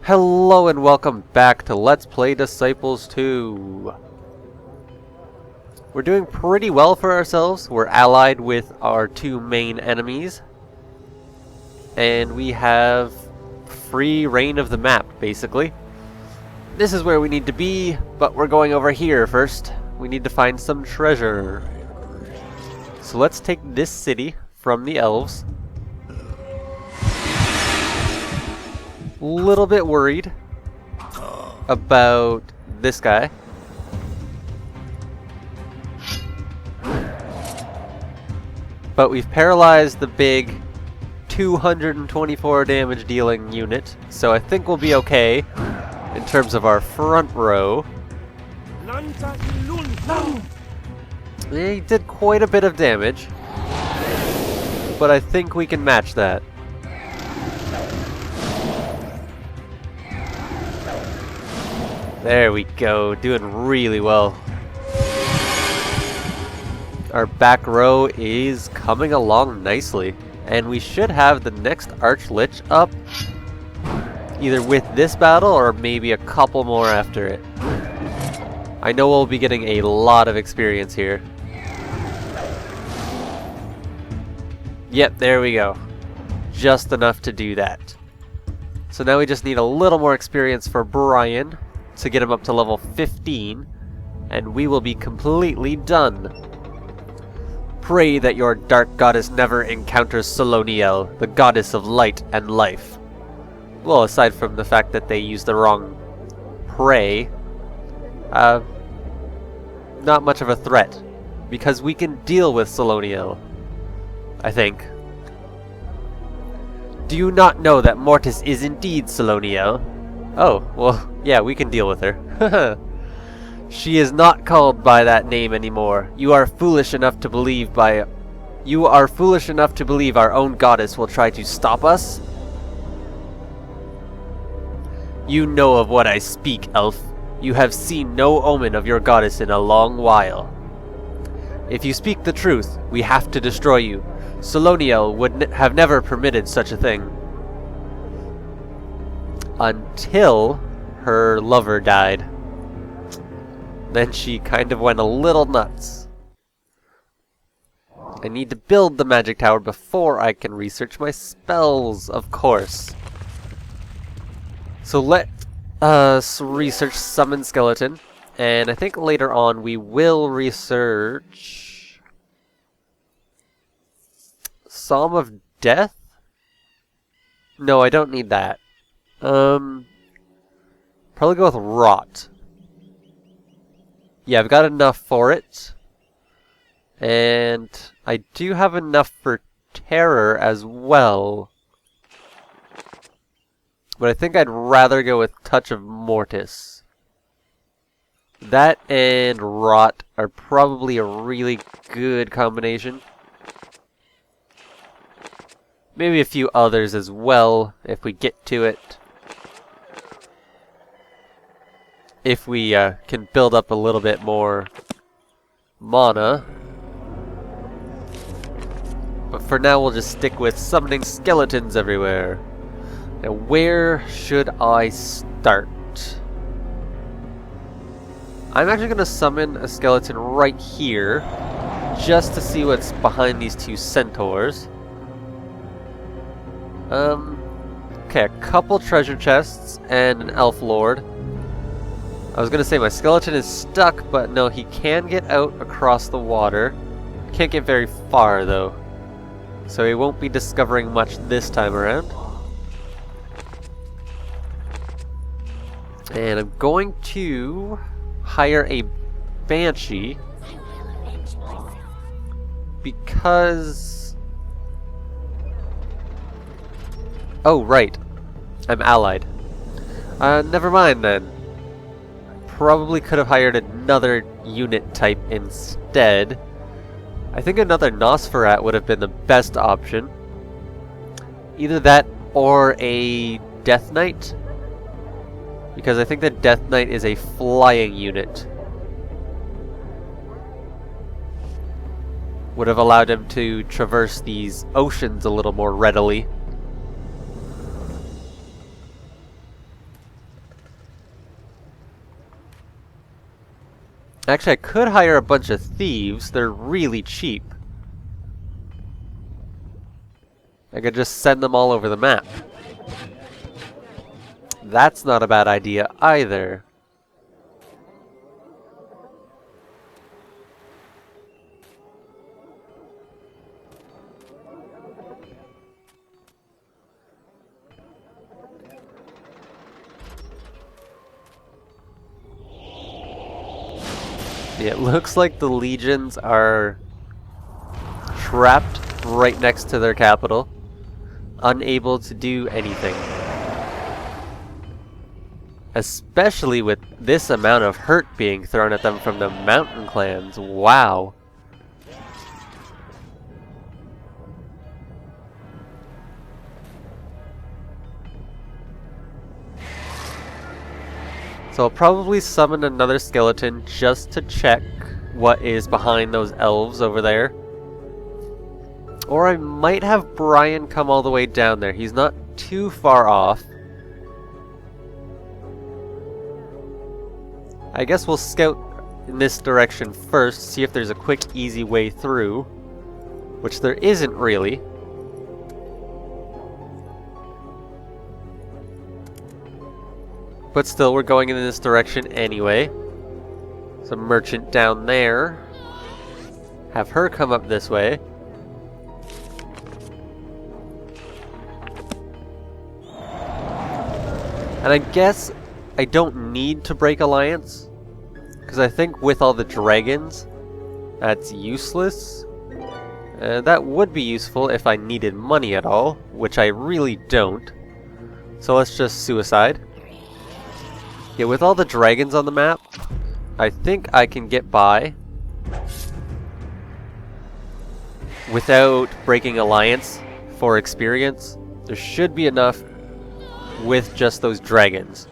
Hello and welcome back to Let's Play Disciples 2. We're doing pretty well for ourselves. We're allied with our two main enemies. And we have free reign of the map, basically. This is where we need to be, but we're going over here first. We need to find some treasure. So let's take this city from the elves. Little bit worried about this guy. But we've paralyzed the big 224 damage dealing unit, so I think we'll be okay in terms of our front row. He did quite a bit of damage, but I think we can match that. There we go, doing really well. Our back row is coming along nicely, and we should have the next Archlich up either with this battle or maybe a couple more after it. I know we'll be getting a lot of experience here. Yep, there we go. Just enough to do that. So now we just need a little more experience for Brian to get him up to level 15, and we will be completely done. Pray that your dark goddess never encounters Soloniel, the goddess of light and life. Well, aside from the fact that they used the wrong pray, not much of a threat, because we can deal with Soloniel, I think. Do you not know that Mortis is indeed Soloniel? Oh, well, yeah, we can deal with her. She is not called by that name anymore. You are foolish enough to believe our own goddess will try to stop us? You know of what I speak, elf. You have seen no omen of your goddess in a long while. If you speak the truth, we have to destroy you. Soloniel would have never permitted such a thing. Until her lover died. Then she kind of went a little nuts. I need to build the magic tower before I can research my spells, of course. So let us research Summon Skeleton, and I think later on we will research Psalm of Death? No, I don't need that. Probably go with Rot. Yeah, I've got enough for it. And I do have enough for Terror as well. But I think I'd rather go with Touch of Mortis. That and Rot are probably a really good combination. Maybe a few others as well, if we get to it. If we can build up a little bit more mana. But for now we'll just stick with summoning skeletons everywhere. Now where should I start? I'm actually going to summon a skeleton right here, just to see what's behind these two centaurs. Okay, a couple treasure chests and an elf lord. I was gonna say my skeleton is stuck, but no, he can get out across the water. Can't get very far though, so he won't be discovering much this time around. And I'm going to hire a banshee because... Oh, right. I'm allied. Never mind then. Probably could have hired another unit type instead. I think another Nosferat would have been the best option. Either that or a Death Knight. Because I think the Death Knight is a flying unit. Would have allowed him to traverse these oceans a little more readily. Actually, I could hire a bunch of thieves. They're really cheap. I could just send them all over the map. That's not a bad idea either. Yeah, it looks like the legions are trapped right next to their capital, unable to do anything. Especially with this amount of hurt being thrown at them from the mountain clans. Wow. So I'll probably summon another skeleton just to check what is behind those elves over there. Or I might have Brian come all the way down there. He's not too far off. I guess we'll scout in this direction first, see if there's a quick, easy way through. Which there isn't really. But still, we're going in this direction anyway. Some merchant down there. Have her come up this way. And I guess I don't need to break alliance, because I think with all the dragons, that's useless. That would be useful if I needed money at all, which I really don't. So let's just suicide. Yeah, with all the dragons on the map, I think I can get by without breaking alliance for experience. There should be enough with just those dragons.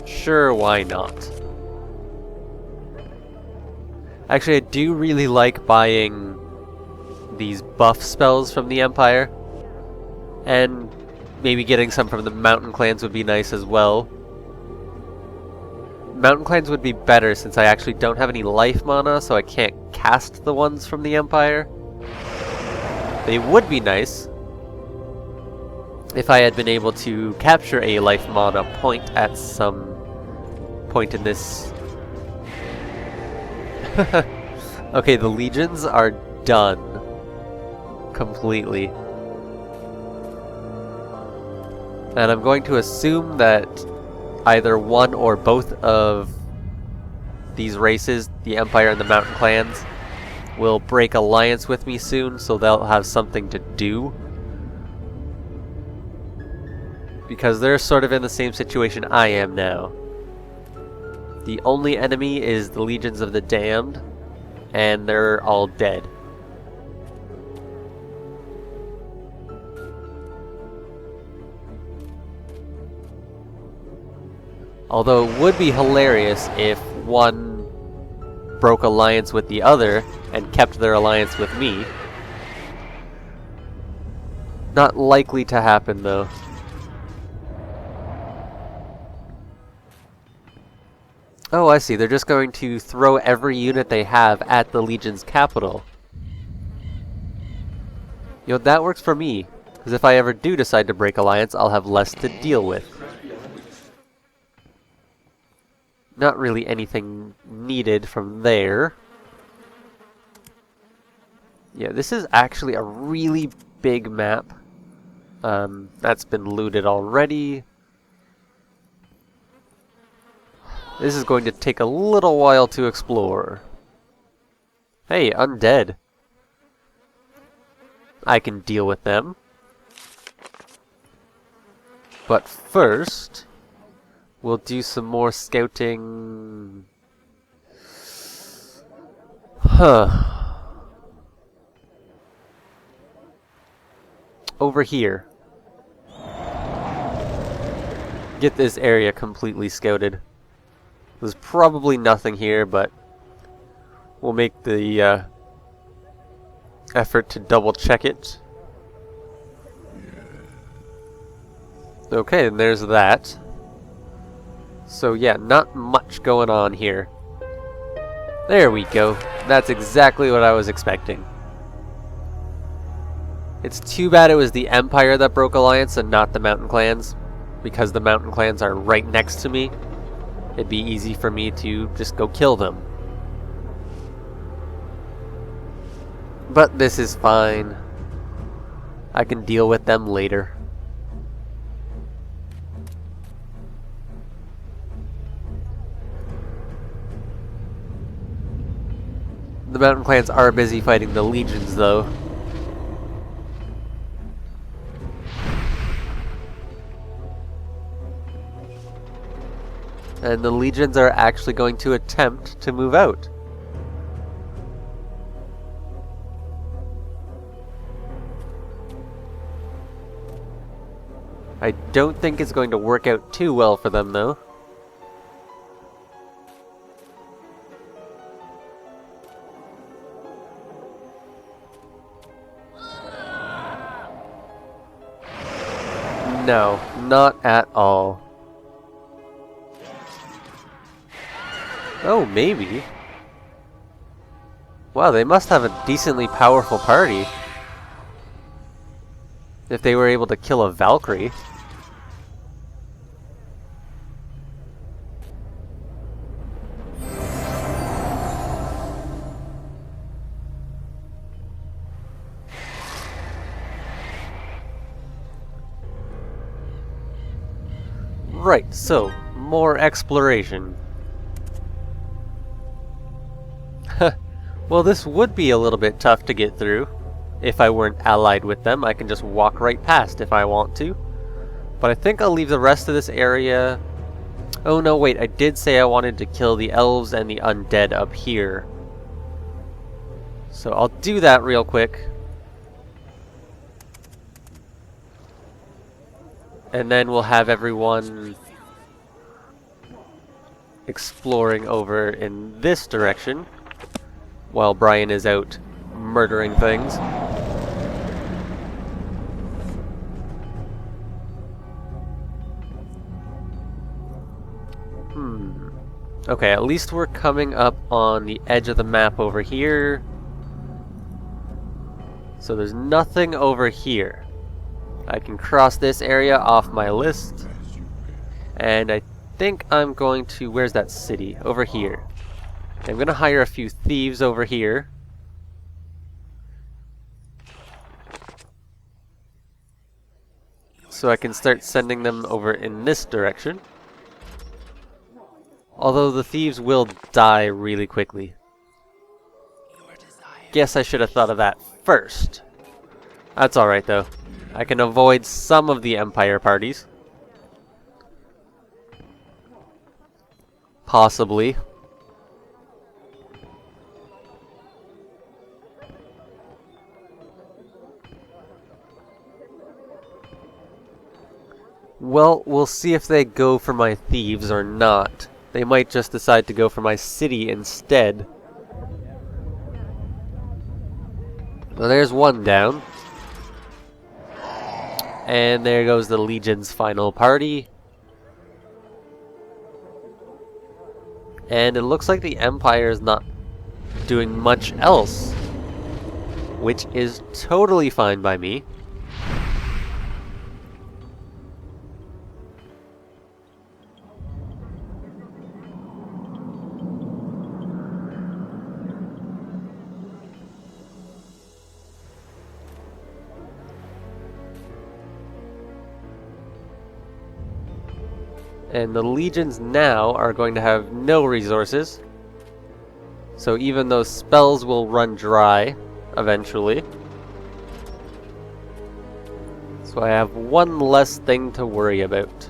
Sure, why not? Actually, I do really like buying these buff spells from the Empire. And maybe getting some from the mountain clans would be nice as well. Mountain clans would be better since I actually don't have any life mana, so I can't cast the ones from the Empire. They would be nice if I had been able to capture a life mana point at some point in this. Okay, the legions are done completely. And I'm going to assume that either one or both of these races, the Empire and the Mountain Clans, will break alliance with me soon, so they'll have something to do. Because they're sort of in the same situation I am now. The only enemy is the Legions of the Damned, and they're all dead. Although it would be hilarious if one broke alliance with the other and kept their alliance with me. Not likely to happen though. Oh, I see. They're just going to throw every unit they have at the Legion's capital. You know, that works for me. Because if I ever do decide to break alliance, I'll have less to deal with. Not really anything needed from there. Yeah, this is actually a really big map. That's been looted already. This is going to take a little while to explore. Hey, Undead. I can deal with them. But first, we'll do some more scouting. Over here. Get this area completely scouted. There's probably nothing here, but we'll make the effort to double check it. Okay, and there's that. So yeah, not much going on here. There we go. That's exactly what I was expecting. It's too bad it was the Empire that broke alliance and not the Mountain Clans, because the Mountain Clans are right next to me. It'd be easy for me to just go kill them. But this is fine. I can deal with them later. The Mountain Clans are busy fighting the Legions, though. And the Legions are actually going to attempt to move out. I don't think it's going to work out too well for them, though. No, not at all. Oh, maybe. Wow, they must have a decently powerful party. If they were able to kill a Valkyrie. Right, so, more exploration. Well, this would be a little bit tough to get through. If I weren't allied with them, I can just walk right past if I want to. But I think I'll leave the rest of this area... Oh no, wait, I did say I wanted to kill the elves and the undead up here. So I'll do that real quick. And then we'll have everyone exploring over in this direction while Brian is out murdering things. Okay, at least we're coming up on the edge of the map over here. So there's nothing over here. I can cross this area off my list. And I think I'm going to... Where's that city? Over here. I'm going to hire a few thieves over here. So I can start sending them over in this direction. Although the thieves will die really quickly. Guess I should have thought of that first. That's alright though. I can avoid some of the Empire parties. Possibly. Well, we'll see if they go for my thieves or not. They might just decide to go for my city instead. Well, there's one down. And there goes the Legion's final party. And it looks like the Empire is not doing much else. Which is totally fine by me. And the legions now are going to have no resources. So even those spells will run dry eventually. So I have one less thing to worry about.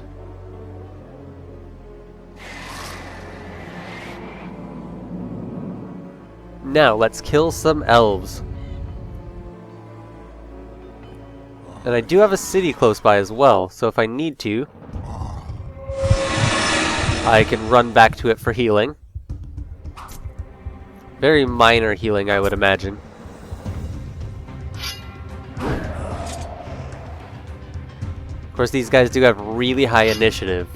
Now let's kill some elves. And I do have a city close by as well, so if I need to, I can run back to it for healing. Very minor healing, I would imagine. Of course, these guys do have really high initiative.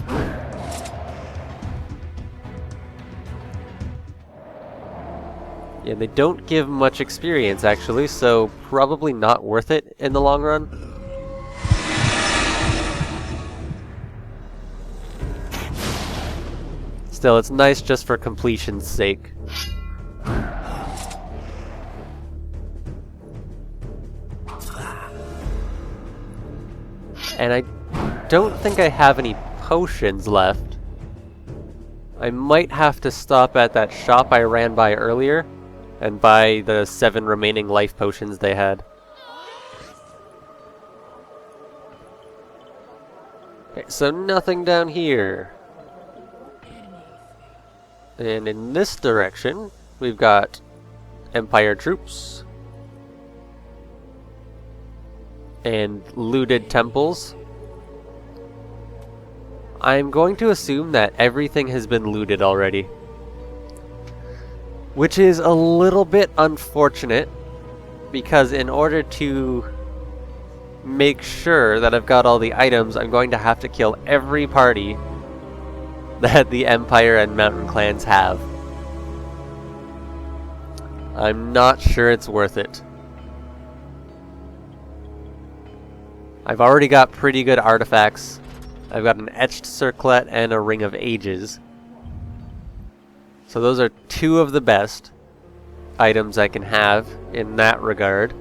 Yeah, they don't give much experience actually, so probably not worth it in the long run. Still, it's nice just for completion's sake. And I don't think I have any potions left. I might have to stop at that shop I ran by earlier and buy the 7 remaining life potions they had. Okay, so nothing down here. And in this direction, we've got Empire troops and looted temples. I'm going to assume that everything has been looted already, which is a little bit unfortunate, because in order to make sure that I've got all the items, I'm going to have to kill every party that the Empire and Mountain clans have. I'm not sure it's worth it. I've already got pretty good artifacts. I've got an etched circlet and a ring of ages. So those are 2 of the best items I can have in that regard.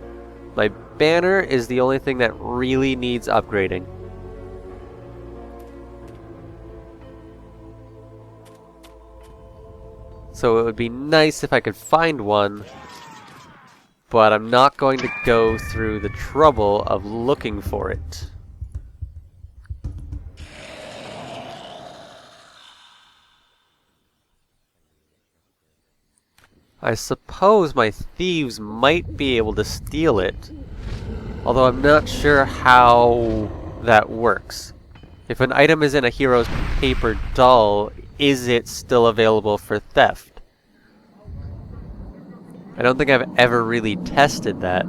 My banner is the only thing that really needs upgrading. So it would be nice if I could find one, but I'm not going to go through the trouble of looking for it. I suppose my thieves might be able to steal it, although I'm not sure how that works. If an item is in a hero's paper doll, is it still available for theft? I don't think I've ever really tested that.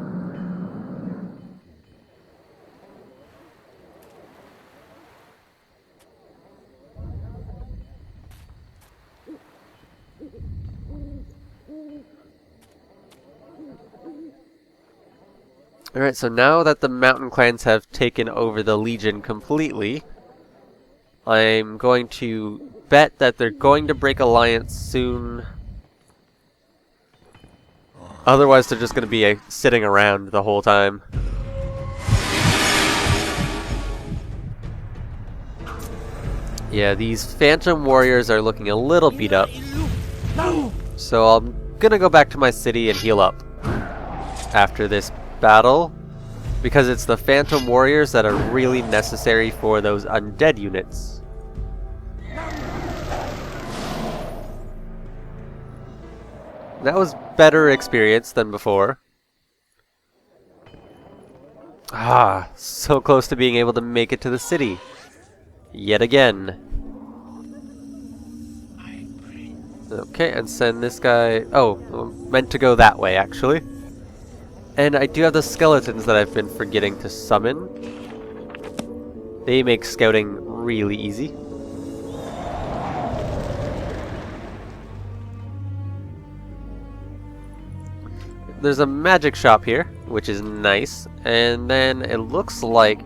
Alright, so now that the Mountain Clans have taken over the Legion completely, I'm going to bet that they're going to break alliance soon. Otherwise, they're just going to be sitting around the whole time. Yeah, these Phantom Warriors are looking a little beat up. So I'm going to go back to my city and heal up after this battle, because it's the Phantom Warriors that are really necessary for those Undead units. That was better experience than before. Ah, so close to being able to make it to the city. Yet again. Okay, and send this guy... Oh, meant to go that way, actually. And I do have the skeletons that I've been forgetting to summon. They make scouting really easy. There's a magic shop here, which is nice. And then it looks like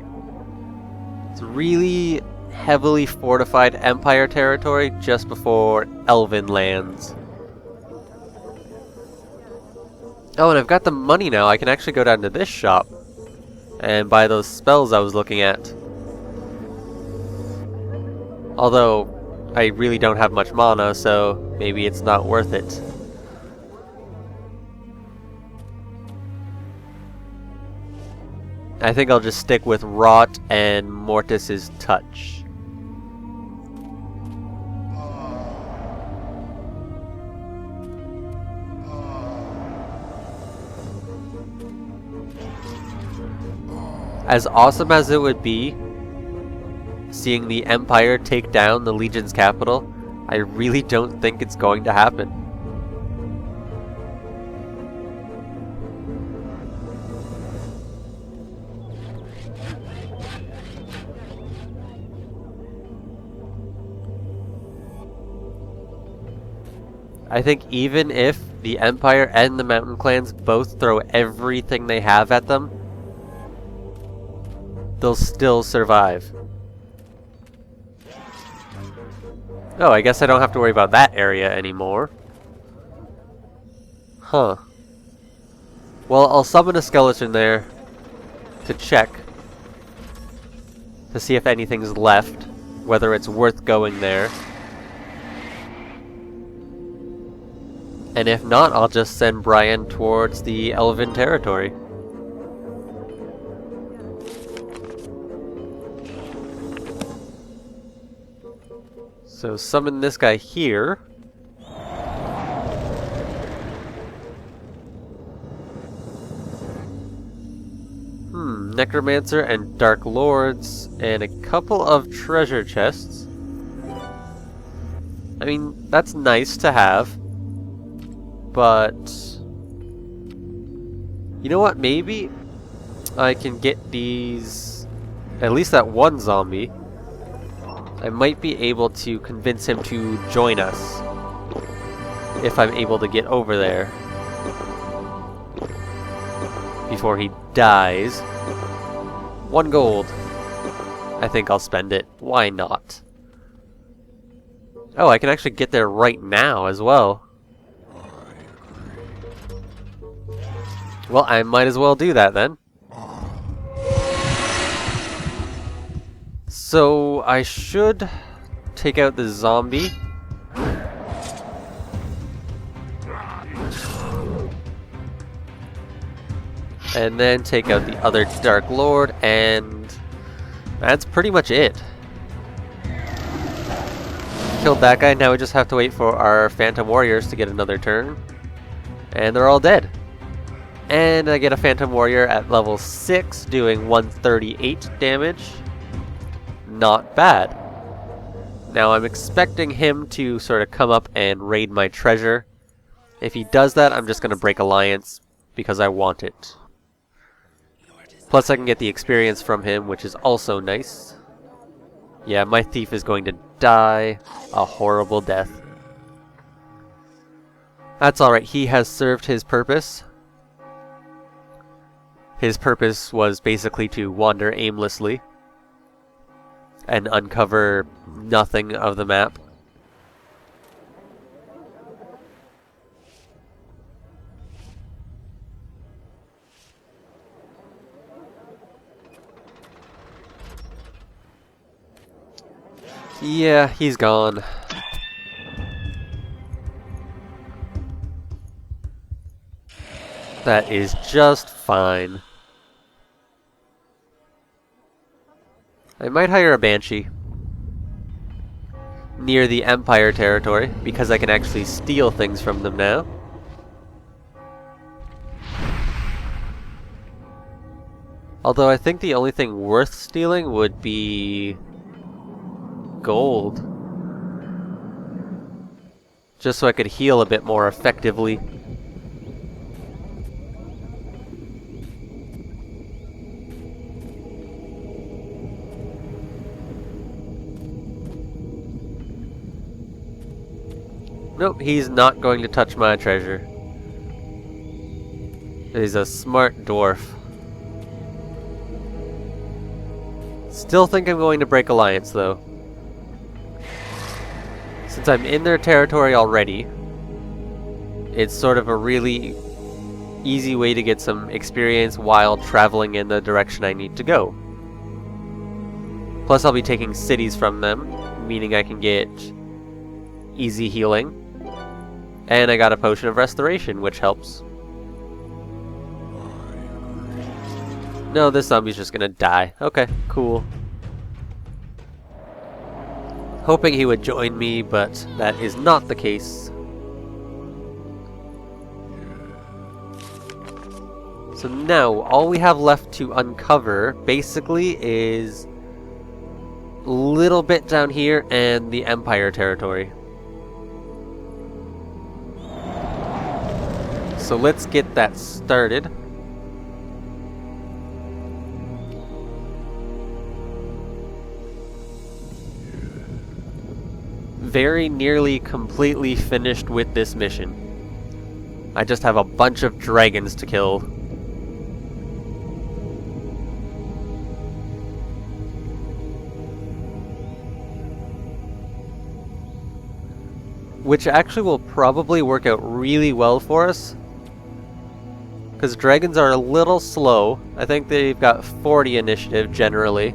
it's really heavily fortified Empire territory just before Elven lands. Oh, and I've got the money now. I can actually go down to this shop and buy those spells I was looking at. Although, I really don't have much mana, so maybe it's not worth it. I think I'll just stick with Rot and Mortis's Touch. As awesome as it would be seeing the Empire take down the Legion's capital, I really don't think it's going to happen. I think even if the Empire and the Mountain Clans both throw everything they have at them, they'll still survive. Oh, I guess I don't have to worry about that area anymore. Huh. Well, I'll summon a skeleton there to check to see if anything's left, whether it's worth going there. And if not, I'll just send Brian towards the Elven territory. So summon this guy here. Necromancer and Dark Lords and a couple of treasure chests. I mean, that's nice to have. But you know what? Maybe I can get these, at least that one zombie. I might be able to convince him to join us if I'm able to get over there before he dies. 1 gold. I think I'll spend it. Why not? Oh, I can actually get there right now as well. Well, I might as well do that then. So, I should take out the zombie. And then take out the other Dark Lord, and that's pretty much it. Killed that guy, now we just have to wait for our Phantom Warriors to get another turn. And they're all dead. And I get a Phantom Warrior at level 6 doing 138 damage. Not bad. Now I'm expecting him to sort of come up and raid my treasure. If he does that, I'm just going to break alliance because I want it. Plus I can get the experience from him, which is also nice. Yeah, my thief is going to die a horrible death. That's alright, he has served his purpose. His purpose was basically to wander aimlessly and uncover nothing of the map. Yeah, he's gone. That is just fine. I might hire a Banshee near the Empire territory, because I can actually steal things from them now. Although I think the only thing worth stealing would be gold. Just so I could heal a bit more effectively. Nope, he's not going to touch my treasure. He's a smart dwarf. Still think I'm going to break alliance, though. Since I'm in their territory already, it's sort of a really easy way to get some experience while traveling in the direction I need to go. Plus I'll be taking cities from them, meaning I can get easy healing. And I got a potion of restoration, which helps. No, this zombie's just gonna die. Okay, cool. Hoping he would join me, but that is not the case. So now, all we have left to uncover, basically, is a little bit down here and the Empire territory. So let's get that started. Very nearly completely finished with this mission. I just have a bunch of dragons to kill. Which actually will probably work out really well for us, because dragons are a little slow. I think they've got 40 initiative generally.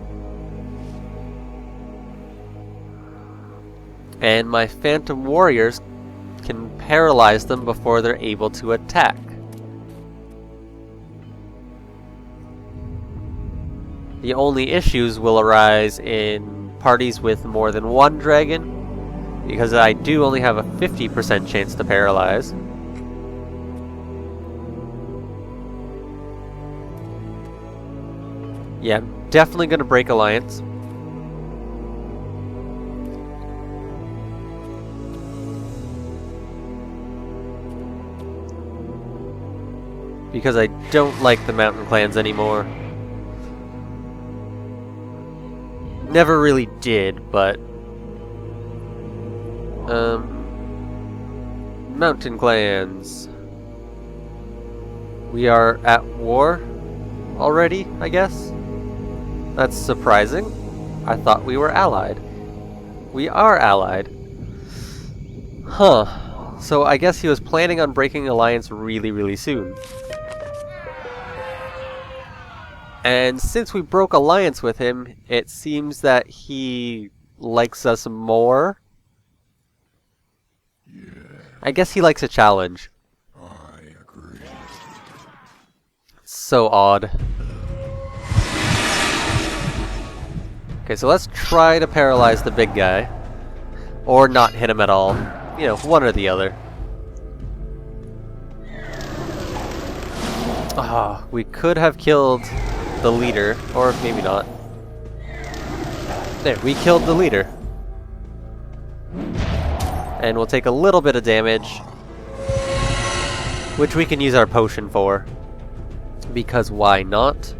And my phantom warriors can paralyze them before they're able to attack. The only issues will arise in parties with more than one dragon, because I do only have a 50% chance to paralyze. Yeah, I'm definitely going to break alliance. Because I don't like the mountain clans anymore. Never really did, but mountain clans. We are at war already, I guess? That's surprising. I thought we were allied. We are allied. Huh. So I guess he was planning on breaking alliance really, really soon. And since we broke alliance with him, it seems that he likes us more. I guess he likes a challenge. I agree. So odd. Okay, so let's try to paralyze the big guy. Or not hit him at all. You know, one or the other. Ah, we could have killed the leader, or maybe not. There, we killed the leader. And we'll take a little bit of damage, which we can use our potion for, because why not?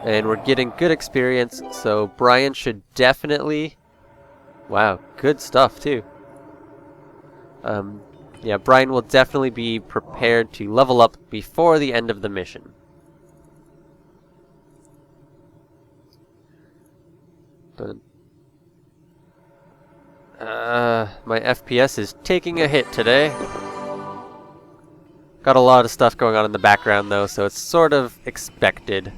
And we're getting good experience, so Brian should definitely... Wow, good stuff too. Yeah, Brian will definitely be prepared to level up before the end of the mission. My FPS is taking a hit today. Got a lot of stuff going on in the background though, so it's sort of expected.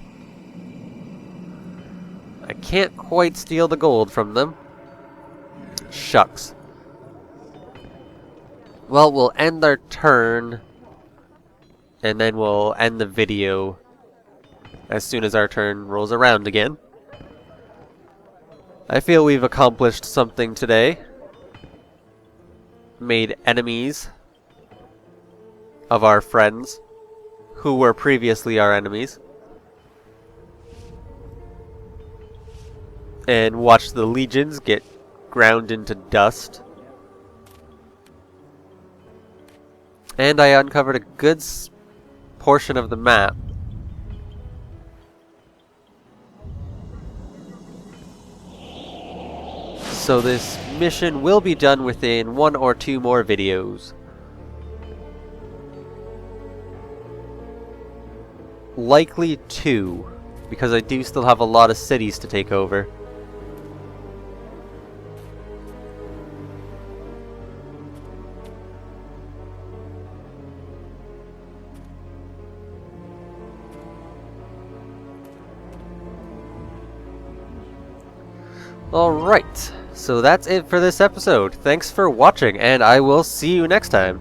I can't quite steal the gold from them. Shucks. Well, we'll end our turn, and then we'll end the video as soon as our turn rolls around again. I feel we've accomplished something today. Made enemies of our friends, who were previously our enemies. And watched the legions get ground into dust. And I uncovered a good portion of the map. So this mission will be done within 1 or 2 more videos. Likely 2, because I do still have a lot of cities to take over. Alright, so that's it for this episode. Thanks for watching, and I will see you next time.